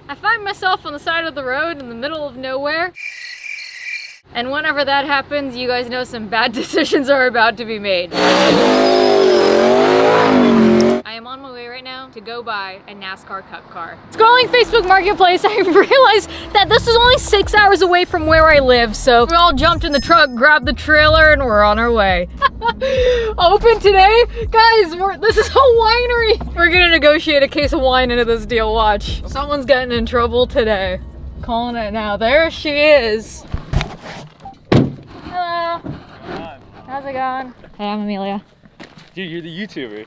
I find myself on the side of the road in the middle of nowhere. And whenever that happens, you guys know some bad decisions are about to be made. I am on my way right now to go buy a NASCAR Cup car. Scrolling Facebook Marketplace, I realized that this is only 6 hours away from where I live, so we all jumped in the truck, grabbed the trailer, and we're on our way. Open today? Guys, this is a winery. We're gonna negotiate a case of wine into this deal, watch. Someone's getting in trouble today. Calling it now. There she is. Hello. How's it going? Hey, I'm Amelia. Dude, you're the YouTuber.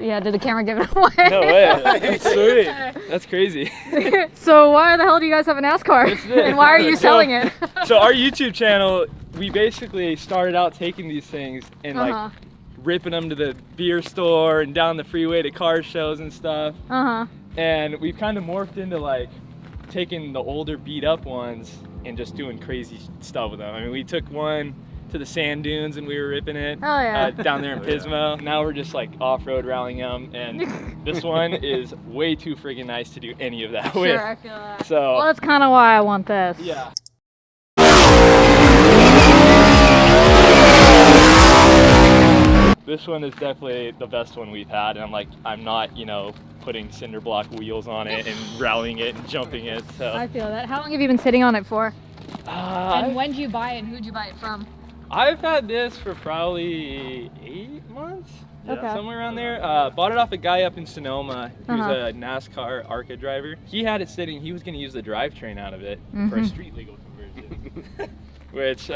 Yeah, did the camera give it away? No way. That's sweet. That's crazy. So why the hell do you guys have a NASCAR? And why are you selling it? So our YouTube channel, we basically started out taking these things and like ripping them to the beer store and down the freeway to car shows and stuff. And we've kind of morphed into like taking the older beat up ones and just doing crazy stuff with them. I mean, we took one to the sand dunes and we were ripping it down there in Pismo. Now we're just like off-road rallying them, and this one is way too friggin' nice to do any of that with. Sure, I feel that. So, well, that's kind of why I want this. Yeah. This one is definitely the best one we've had, and I'm not, you know, putting cinder block wheels on it and rallying it and jumping it. So I feel that. How long have you been sitting on it for? And when did you buy it and who'd you buy it from? I've had this for probably 8 months, somewhere around there. Bought it off a guy up in Sonoma who's a NASCAR ARCA driver. He had it sitting, he was going to use the drivetrain out of it for a street legal conversion. Which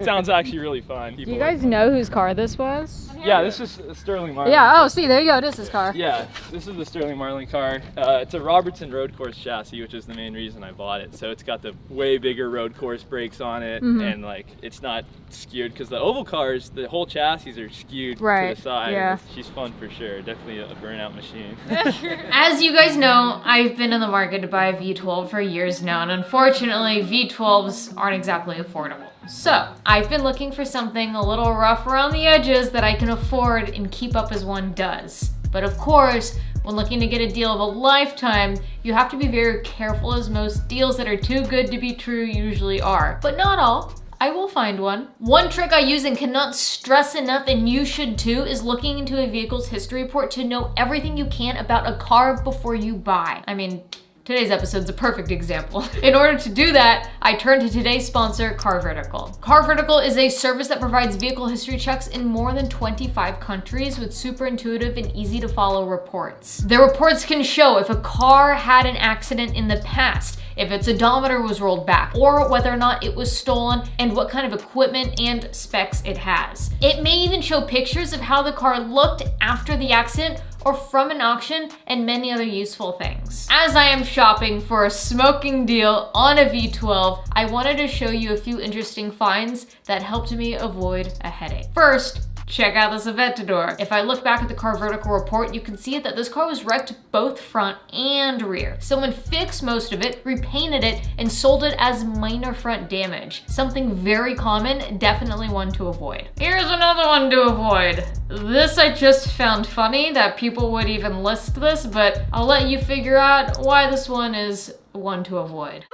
sounds actually really fun. Do you guys know whose car this was? Yeah, this is a Sterling Marlin. Yeah, oh, see, there you go, it is his car. Yeah, this is the Sterling Marlin car. It's a Robertson road course chassis, which is the main reason I bought it. So it's got the way bigger road course brakes on it, and like it's not skewed, because the oval cars, the whole chassis are skewed to the side. Yeah. She's fun for sure, definitely a burnout machine. As you guys know, I've been in the market to buy a V12 for years now, and unfortunately V12s aren't exactly affordable. So I've been looking for something a little rough around the edges that I can afford and keep up as one does. But of course, when looking to get a deal of a lifetime, you have to be very careful, as most deals that are too good to be true usually are. But not all. I will find one. One trick I use and cannot stress enough, and you should too, is looking into a vehicle's history report to know everything you can about a car before you buy. I mean, today's episode's a perfect example. In order to do that, I turn to today's sponsor, Car Vertical. Car Vertical is a service that provides vehicle history checks in more than 25 countries with super intuitive and easy to follow reports. The reports can show if a car had an accident in the past, if its odometer was rolled back, or whether or not it was stolen, and what kind of equipment and specs it has. It may even show pictures of how the car looked after the accident or from an auction, and many other useful things. As I am shopping for a smoking deal on a V12, I wanted to show you a few interesting finds that helped me avoid a headache. First, check out this Aventador. If I look back at the Car Vertical report, you can see that this car was wrecked both front and rear. Someone fixed most of it, repainted it, and sold it as minor front damage. Something very common, definitely one to avoid. Here's another one to avoid. This I just found funny that people would even list this, but I'll let you figure out why this one is one to avoid.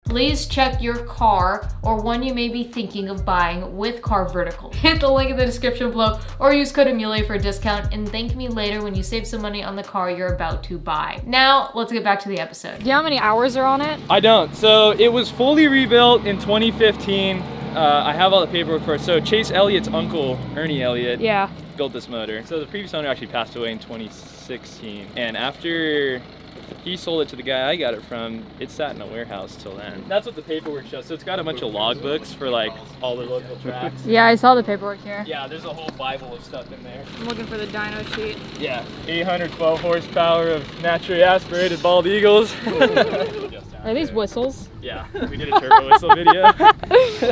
Please check your car or one you may be thinking of buying with Car Vertical. Hit the link in the description below or use code Amelia for a discount, and thank me later when you save some money on the car you're about to buy. Now, let's get back to the episode. Do you know how many hours are on it? I don't. So it was fully rebuilt in 2015. I have all the paperwork for it. So Chase Elliott's uncle, Ernie Elliott, built this motor. So the previous owner actually passed away in 2016. And after he sold it to the guy I got it from, it sat in a warehouse till then. That's what the paperwork shows. So it's got a bunch of logbooks for like all the local tracks. Yeah, I saw the paperwork here. Yeah, there's a whole Bible of stuff in there. I'm looking for the dyno sheet. Yeah, 812 horsepower of naturally aspirated bald eagles. Are these whistles? Yeah, we did a turbo whistle video.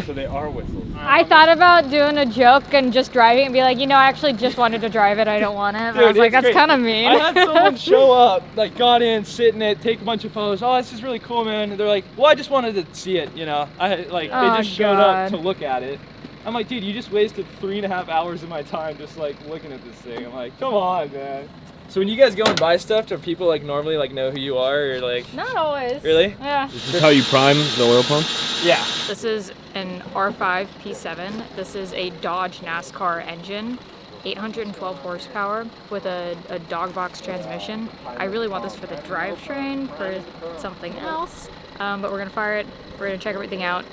So they are whistles. I thought about doing a joke and just driving and be like, you know, I actually just wanted to drive it, I don't want it. But Dude, I was like, that's great. kind of mean. I had someone show up, like got in, sit in it, take a bunch of photos. Oh, this is really cool, man. And they're like, well, I just wanted to see it, you know. They just showed up to look at it. I'm like, dude, you just wasted 3.5 hours of my time just like looking at this thing. I'm like, come on, man. So when you guys go and buy stuff, do people like normally like know who you are or like? Not always. Really? Yeah. This is how you prime the oil pump? Yeah. This is an R5 P7. This is a Dodge NASCAR engine, 812 horsepower with a dog box transmission. I really want this for the drivetrain, for something else, but we're gonna fire it. We're gonna check everything out.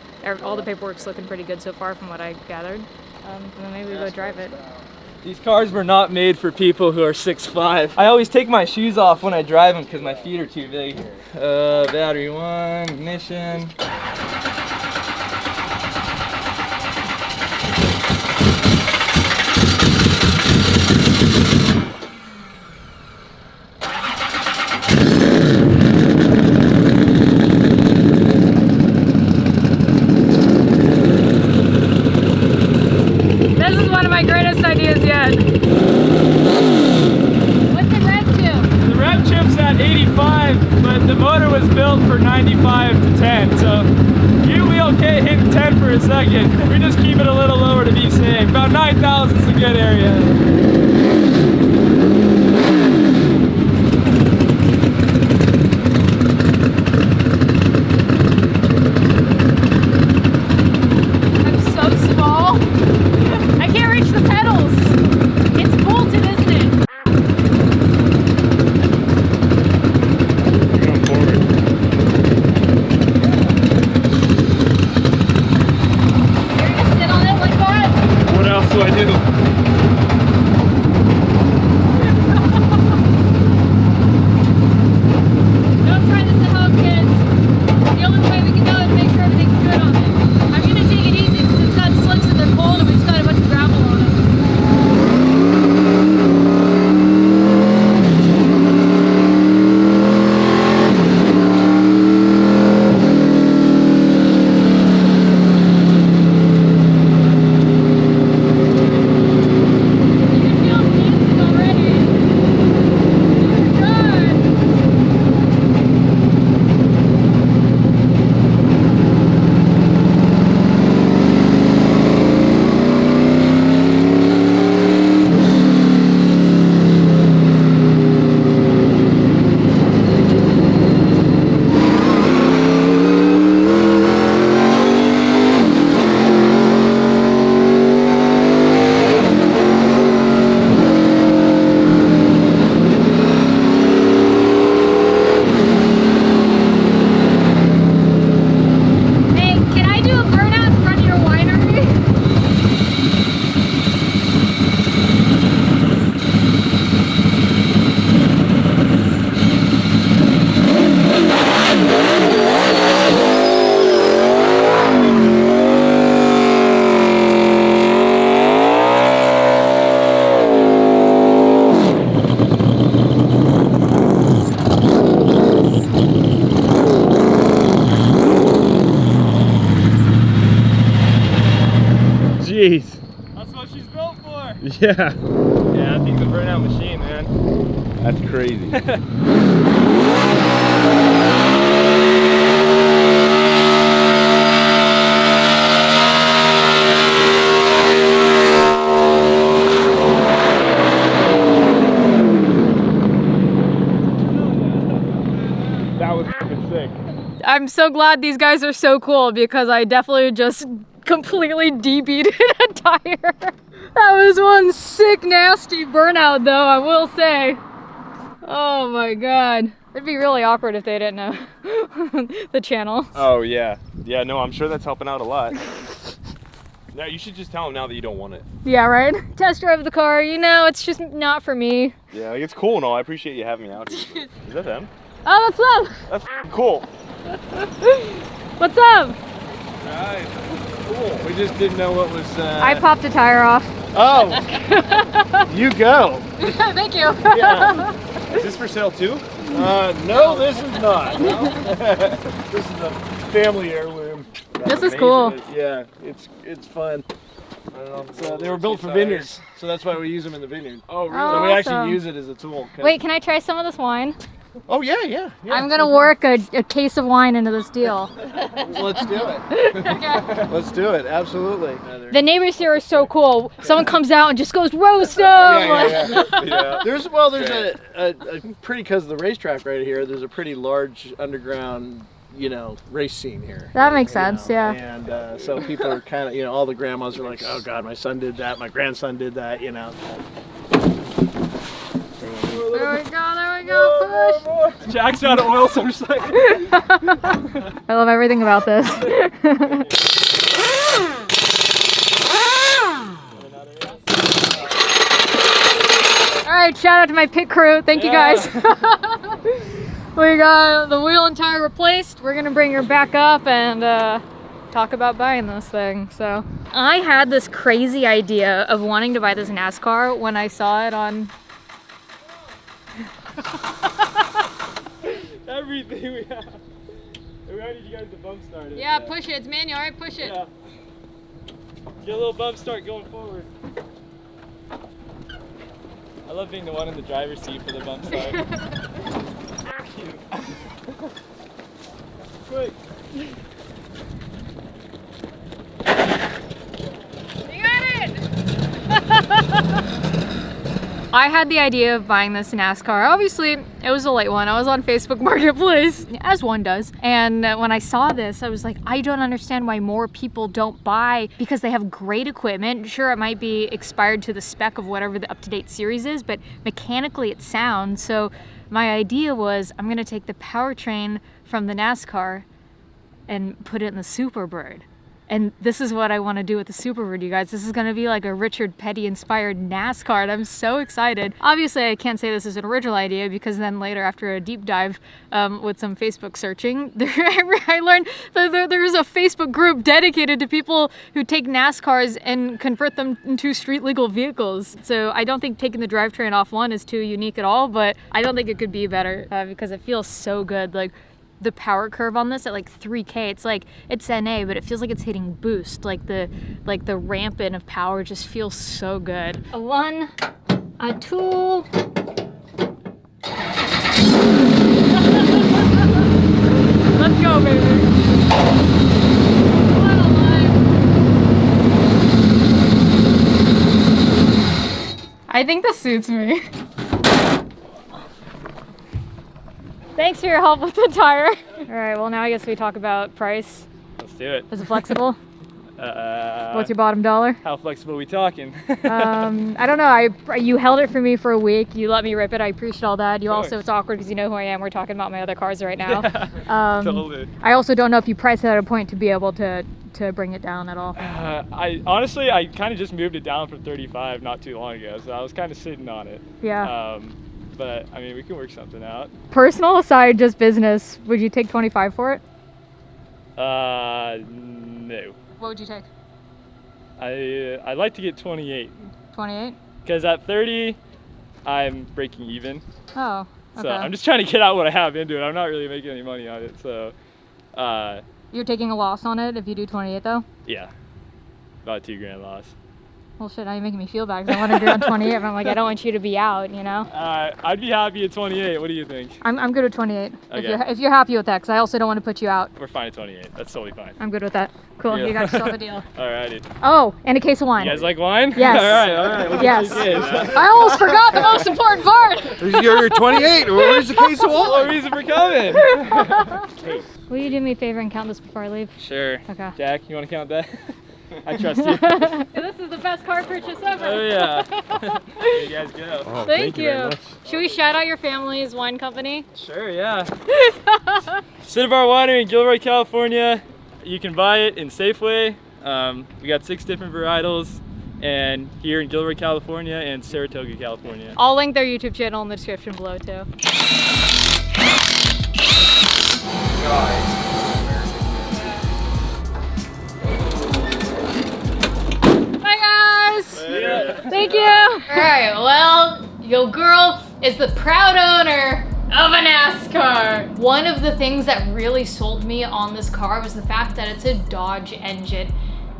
All the paperwork's looking pretty good so far from what I gathered. And then maybe we go drive it. These cars were not made for people who are 6'5". I always take my shoes off when I drive them because my feet are too big. Battery 1, ignition. This is one of my greatest ideas yet. What's the rev to? The rev chip's at 85, but the motor was built for 95 to 10, so you'll be okay hitting 10 for a second. We just keep it a little lower to be safe. About 9,000 is a good area. Jeez. That's what she's built for. Yeah. Yeah, that thing's a burnout machine, man. That's crazy. That was fucking sick. I'm so glad these guys are so cool because I definitely just completely DB'd a tire. That was one sick, nasty burnout though, I will say. Oh my god. It'd be really awkward if they didn't know the channel. Oh yeah. Yeah, no, I'm sure that's helping out a lot. No, you should just tell them now that you don't want it. Yeah, right? Test drive the car, you know, it's just not for me. Yeah, like, it's cool and all. I appreciate you having me out here. Is that them? Oh, that's them! That's cool. What's up? Right. Cool. We just didn't know what was. I popped a tire off. Oh! You go. Thank you. Yeah. Is this for sale too? No, this is not. No. This is a family heirloom. This is cool. Yeah, it's fun. So they were built for vineyards, so that's why we use them in the vineyard. Oh, really? So we awesome. actually use it as a tool. Wait, can I try some of this wine? Oh yeah. I'm gonna work a case of wine into this deal. Let's do it. Okay. Let's do it. Absolutely. The neighbors here are so cool. Someone comes out and just goes, roast them! Yeah. There's a pretty, because of the racetrack right here, there's a pretty large underground, race scene here. That makes sense, yeah. And so people are kind of, all the grandmas are like, oh God, my son did that, my grandson did that, There we go, push! Jack's out of oil, so I'm just like... I love everything about this. Alright, shout out to my pit crew. Thank you guys. We got the wheel and tire replaced. We're gonna bring her back up and talk about buying this thing. So I had this crazy idea of wanting to buy this NASCAR when I saw it on Everything we have. We already need you guys to bump start it. Yeah, push it. It's manual, alright? Push it. Yeah. Get a little bump start going forward. I love being the one in the driver's seat for the bump start. Quick. You got it! I had the idea of buying this NASCAR. Obviously, it was a late one. I was on Facebook Marketplace, as one does. And when I saw this, I was like, I don't understand why more people don't buy, because they have great equipment. Sure, it might be expired to the spec of whatever the up-to-date series is, but mechanically it sounds. So my idea was, I'm gonna take the powertrain from the NASCAR and put it in the Superbird. And this is what I want to do with the Superbird, you guys. This is going to be like a Richard Petty inspired NASCAR, and I'm so excited. Obviously, I can't say this is an original idea, because then later, after a deep dive with some Facebook searching, I learned that there's a Facebook group dedicated to people who take NASCARs and convert them into street legal vehicles. So I don't think taking the drivetrain off one is too unique at all, but I don't think it could be better because it feels so good. Like, the power curve on this at like 3K, it's NA, but it feels like it's hitting boost. Like the ramp in of power just feels so good. A 1, a 2. Let's go, baby. I think this suits me. Thanks for your help with the tire. All right, well now I guess we talk about price. Let's do it. Is it flexible? What's your bottom dollar? How flexible are we talking? I don't know. You held it for me for a week. You let me rip it. I appreciate all that. You Sure. also, it's awkward because you know who I am. We're talking about my other cars right now. Yeah, totally. I also don't know if you priced it at a point to be able to bring it down at all. I honestly kind of just moved it down from 35 not too long ago, so I was kind of sitting on it. Yeah. But I mean, we can work something out. Personal aside, just business. Would you take 25 for it? No. What would you take? I'd like to get 28. 28? Because at 30, I'm breaking even. Oh, okay. So I'm just trying to get out what I have into it. I'm not really making any money on it, so. You're taking a loss on it if you do 28 though? Yeah, about $2 grand loss. Well, shit, now you're making me feel bad because I want to do on 28, but I'm like, I don't want you to be out, you know? I'd be happy at 28. What do you think? I'm good with 28. Okay. If you're happy with that, because I also don't want to put you out. We're fine at 28. That's totally fine. I'm good with that. Cool, Yeah. you got yourself a deal. Alrighty. Oh, and a case of wine. You guys like wine? Yes. All right. What's Yes. the case? I almost forgot the most important part. You're 28. Where's the case of No wine? reason for coming. Will you do me a favor and count this before I leave? Sure. Okay. Jack, you want to count that? I trust you. This is the best car purchase ever. Oh yeah. There you guys go. Oh, Thank very you. much. Should we shout out your family's wine company? Sure, yeah. Cinnabar Winery in Gilroy, California. You can buy it in Safeway. We got 6 different varietals, and here in Gilroy, California, and Saratoga, California. I'll link their YouTube channel in the description below too. Bye guys! Yeah. Thank you! Alright, well, your girl is the proud owner of a NASCAR. One of the things that really sold me on this car was the fact that it's a Dodge engine.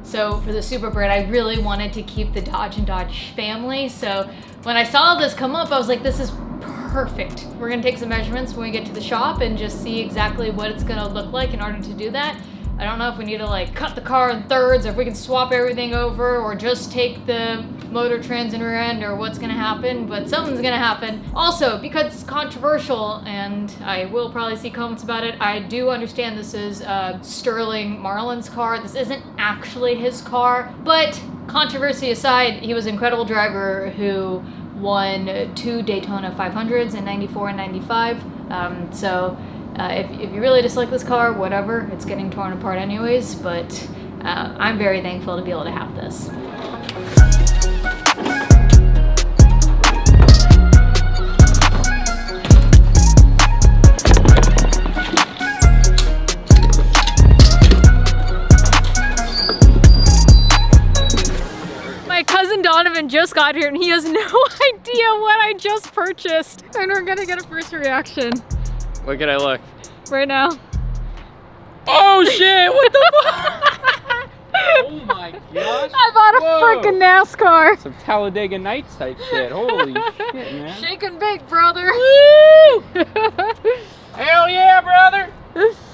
So for the Superbird, I really wanted to keep the Dodge and Dodge family. So when I saw this come up, I was like, this is perfect. We're gonna take some measurements when we get to the shop and just see exactly what it's gonna look like in order to do that. I don't know if we need to like cut the car in thirds or if we can swap everything over or just take the motor trans and rear end or what's gonna happen, but something's gonna happen. Also, because it's controversial and I will probably see comments about it, I do understand this is Sterling Marlin's car. This isn't actually his car, but controversy aside, he was an incredible driver who won 2 Daytona 500s in 94 and 95. If you really dislike this car, whatever, it's getting torn apart anyways, but I'm very thankful to be able to have this. My cousin Donovan just got here and he has no idea what I just purchased. And we're gonna get a first reaction. Where can I look? Right now. Oh shit! What the fuck? Oh my gosh! I bought a freaking NASCAR. Some Talladega Nights type shit. Holy shit, man! Shake and bake, brother. Woo! Hell yeah, brother!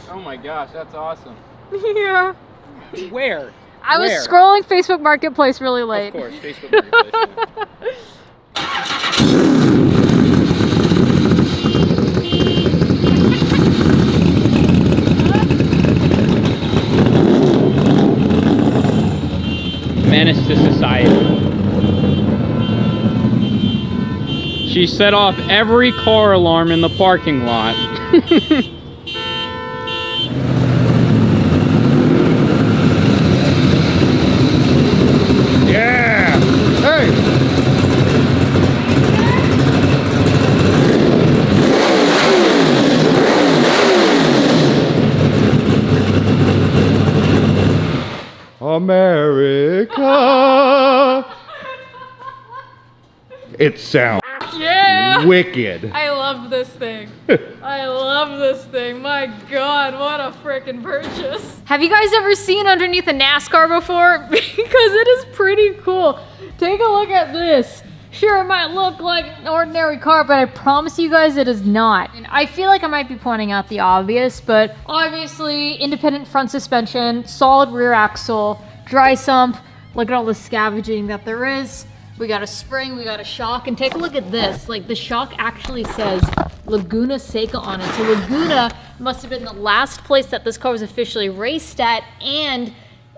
Oh my gosh, that's awesome. Yeah. Where? I was Where? scrolling Facebook Marketplace really late. Of course, Facebook Marketplace. Menace to society. She set off every car alarm in the parking lot. Yeah! Hey! America! It sounds Yeah! wicked. I love this thing. I love this thing. My God, what a freaking purchase. Have you guys ever seen underneath a NASCAR before? Because it is pretty cool. Take a look at this. Sure, it might look like an ordinary car, but I promise you guys it is not. And I feel like I might be pointing out the obvious, but obviously independent front suspension, solid rear axle, dry sump. Look at all the scavenging that there is. We got a spring, we got a shock, and take a look at this. Like, the shock actually says Laguna Seca on it. So Laguna must have been the last place that this car was officially raced at, and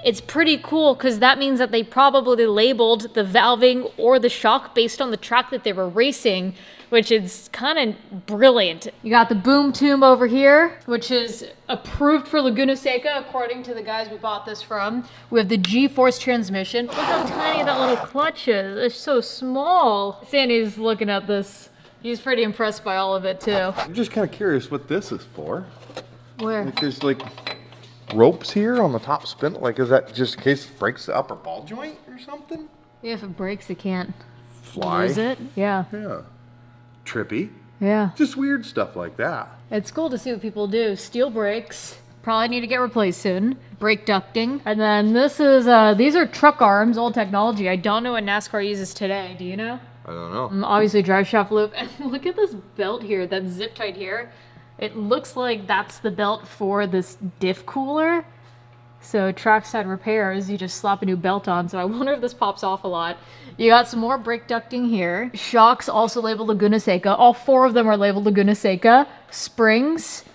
it's pretty cool because that means that they probably labeled the valving or the shock based on the track that they were racing, which is kind of brilliant. You got the boom tube over here, which is approved for Laguna Seca according to the guys we bought this from. We have the G-force transmission. Look how tiny that little clutch is. It's so small. Sandy's looking at this. He's pretty impressed by all of it too. I'm just kind of curious what this is for. Where? Like there's like ropes here on the top spin. Like is that just in case it breaks the upper ball joint or something? Yeah, if it breaks, it can't Fly. lose it. Yeah. Yeah. Trippy. Yeah. Just weird stuff like that. It's cool to see what people do. Steel brakes. Probably need to get replaced soon. Brake ducting. And then this is, these are truck arms, old technology. I don't know what NASCAR uses today. Do you know? I don't know. Obviously drive shaft loop. And look at this belt here that's zip tied here. It looks like that's the belt for this diff cooler. So trackside repairs, you just slap a new belt on. So I wonder if this pops off a lot. You got some more brake ducting here. Shocks also labeled Laguna Seca. All 4 of them are labeled Laguna Seca. Springs.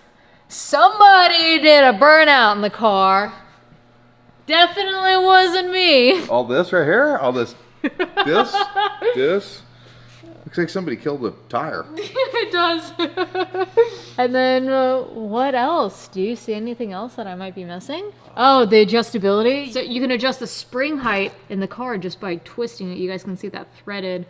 Somebody did a burnout in the car. Definitely wasn't me. All this right here? All this, this. Looks like somebody killed a tire. It does. And then what else? Do you see anything else that I might be missing? Oh, the adjustability. So you can adjust the spring height in the car just by twisting it. You guys can see that threaded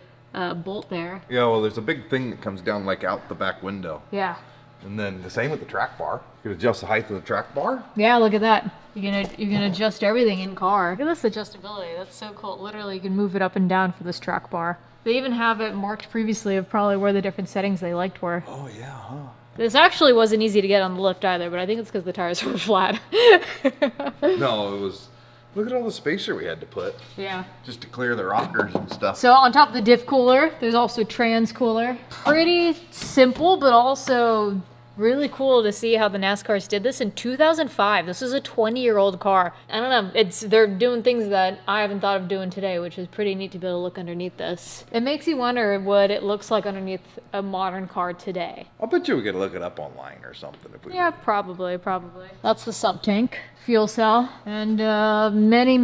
bolt there. Yeah, well, there's a big thing that comes down like out the back window. Yeah. And then the same with the track bar. You can adjust the height of the track bar. Yeah, look at that. You can adjust everything in car. Look at this adjustability. That's so cool. Literally, you can move it up and down for this track bar. They even have it marked previously of probably where the different settings they liked were. Oh, yeah, huh? This actually wasn't easy to get on the lift either, but I think it's because the tires were flat. No, it was Look at all the spacer we had to put Yeah. just to clear the rockers and stuff. So on top of the diff cooler, there's also trans cooler. Pretty simple, but also really cool to see how the NASCARs did this in 2005. This is a 20-year-old car. I don't know, they're doing things that I haven't thought of doing today, which is pretty neat to be able to look underneath this. It makes you wonder what it looks like underneath a modern car today. I'll bet you we could look it up online or something if we. Yeah, probably. That's the sub tank, fuel cell, and many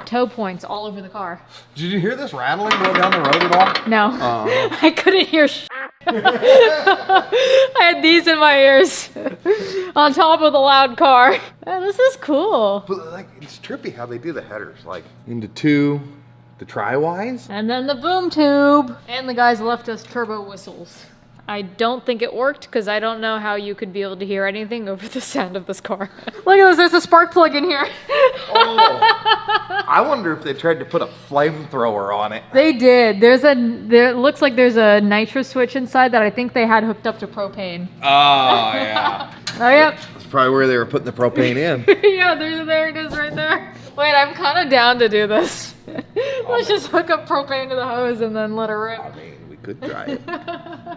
tow points all over the car. Did you hear this rattling going down the road at all? No, I couldn't hear I had these in my ears on top of the loud car. Oh, this is cool. But like, it's trippy how they do the headers, like into two, the tri-wise. And then the boom tube. And the guys left us turbo whistles. I don't think it worked because I don't know how you could be able to hear anything over the sound of this car. Look at this, there's a spark plug in here. Oh, I wonder if they tried to put a flamethrower on it. They did. It looks like there's a nitro switch inside that I think they had hooked up to propane. Oh, yeah. Oh, yep. That's probably where they were putting the propane in. Yeah, there it is right there. Wait, I'm kind of down to do this. Let's just hook up propane to the hose and then let it rip. I mean, we could try it.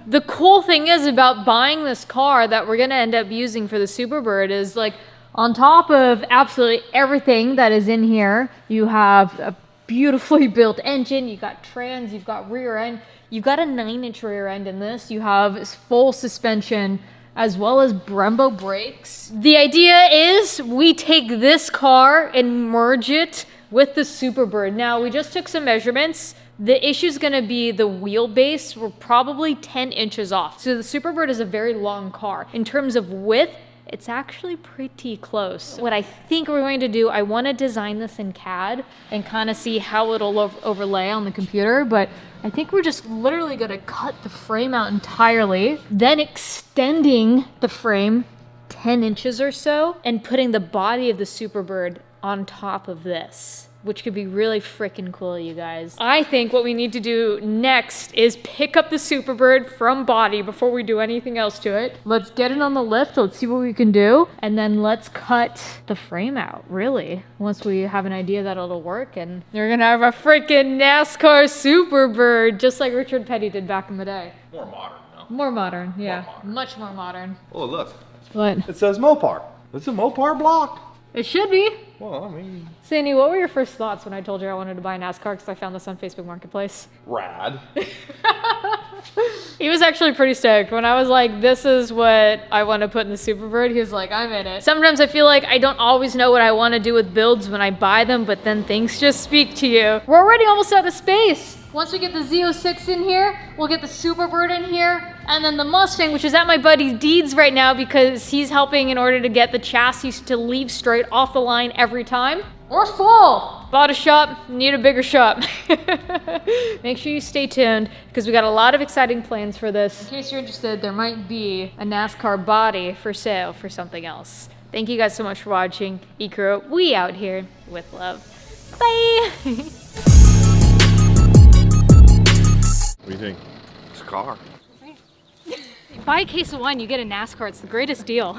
The cool thing is about buying this car that we're going to end up using for the Superbird is like on top of absolutely everything that is in here, you have a beautifully built engine, you got trans, you've got rear end, you've got a 9-inch rear end in this, you have full suspension as well as Brembo brakes. The idea is we take this car and merge it with the Superbird. Now, we just took some measurements. The issue is going to be the wheelbase. We're probably 10 inches off. So the Superbird is a very long car. In terms of width, it's actually pretty close. What I think we're going to do, I want to design this in CAD and kind of see how it'll overlay on the computer, but I think we're just literally going to cut the frame out entirely, then extending the frame 10 inches or so and putting the body of the Superbird on top of this, which could be really freaking cool, you guys. I think what we need to do next is pick up the Superbird from body before we do anything else to it. Let's get it on the lift, let's see what we can do, and then let's cut the frame out, really, once we have an idea that it'll work, and we're gonna have a freaking NASCAR Superbird, just like Richard Petty did back in the day. More modern, no? More modern, yeah. Much more modern. Oh, look. What? It says Mopar. It's a Mopar block. It should be. Well, I mean, Sandy, what were your first thoughts when I told you I wanted to buy a NASCAR because I found this on Facebook Marketplace? rad. He was actually pretty stoked. When I was like, this is what I want to put in the Superbird, he was like, I'm in it. Sometimes I feel like I don't always know what I want to do with builds when I buy them, but then things just speak to you. We're already almost out of space. Once we get the Z06 in here, we'll get the Superbird in here, and then the Mustang, which is at my buddy's deeds right now because he's helping in order to get the chassis to leave straight off the line every time. We're full. Bought a shop, need a bigger shop. Make sure you stay tuned because we got a lot of exciting plans for this. In case you're interested, there might be a NASCAR body for sale for something else. Thank you guys so much for watching. E-Crew, we out here with love. Bye. What do you think? It's a car. Buy a case of wine, you get a NASCAR. It's the greatest deal.